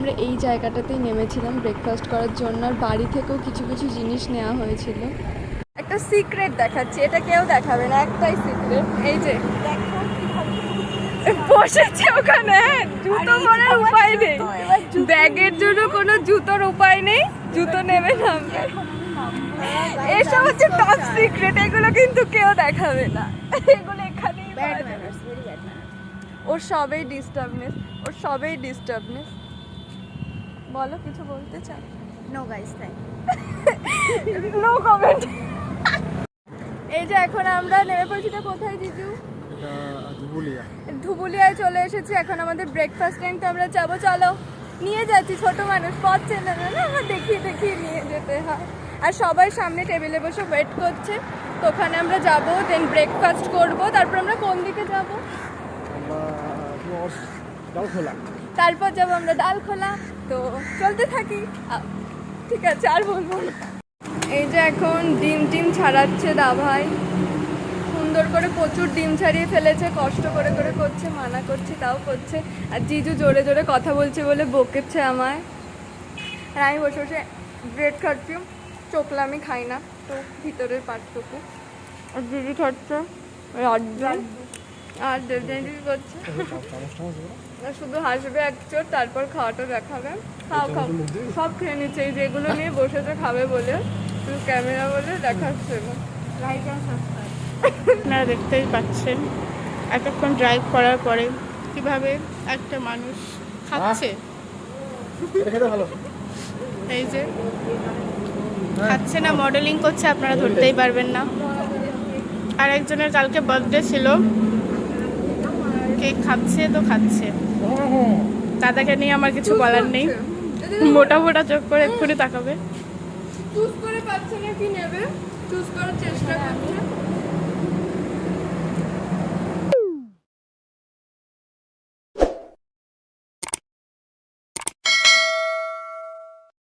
আমরা এই জায়গাটাতেই নেমেছিলাম ব্রেকফাস্ট করার জন্য, আর বাড়ি থেকেও কিছু কিছু জিনিস নেওয়া হয়েছিল। একটা সিক্রেট দেখাচ্ছি, এটা কেউ দেখাবে না, একটাই সিক্রেট। এই যে বসেছে ওখানে, জুতো পরার উপায় নেই, ব্যাগের জন্য কোনো জুতোর উপায় নেই, জুতো নেবে না। এসব হচ্ছে টপ সিক্রেট, এগুলো কিন্তু কেউ দেখাবে না, এগুলো এখানেই। ওর সবেই ডিস্টার্বনেস। বলো, কিছু বলতে চাও? No guys, thank no comment. এই যে এখন আমরা নেমে পড়েছি, কোথায় জিজু? ধুবুলিয়ায় চলে এসেছি। এখন আমাদের ব্রেকফাস্ট টাইম, তো আমরা যাবো। চলো, নিয়ে যাচ্ছি, ছোট মানুষ পথ চেনে না, আমার দেখিয়ে নিয়ে যেতে হয়। আর সবাই সামনে টেবিলে বসে ওয়েট করছে, তো ওখানে আমরা যাবো, দেন ব্রেকফাস্ট করবো। তারপর আমরা কোন দিকে যাবো? তারপর যাবো আমরা ডালখোলা। তো চলতে থাকি, ঠিক আছে, আর বলবো না। এই যে এখন ডিম ছাড়াচ্ছে দাভাই, সুন্দর করে প্রচুর ডিম ছাড়িয়ে ফেলেছে, কষ্ট করে করছে, মানা করছি তাও করছে। আর জিজু জোরে জোরে কথা বলছে বলে বকেছে আমায়। আর আমি বসে বসে ব্রেড খাচ্ছি, চোখলা আমি খাই না, তো ভিতরের পার্টটুকু। আর জিজু খাচ্ছে লাড্ডু, আর দেবজানি করছে, শুধু হাসবে এক চোট, তারপর খাওয়াটা দেখাবে। খাও সব খেয়ে নিচ্ছে, এই যেগুলো নিয়ে বসেছে খাবে বলে, ক্যামেরা বলে দেখাচ্ছে। আপনারা দেখতেই পাচ্ছেন এতক্ষণ ড্রাইভ করার পরে কিভাবে একটা মানুষ খাচ্ছে। এই যে খাচ্ছে না, মডেলিং করছে, আপনারা ধরতেই পারবেন না। আর একজনের কালকে বার্থডে ছিল, কেক খাচ্ছে তো খাচ্ছে, দাদাকে নিয়ে আমার কিছু বলার নেই। মোটা চোখ করে এক্ষুনি তাকাবে। চুজ করে পাচ্ছে না, কি নেবে চুজ করার চেষ্টা করছে।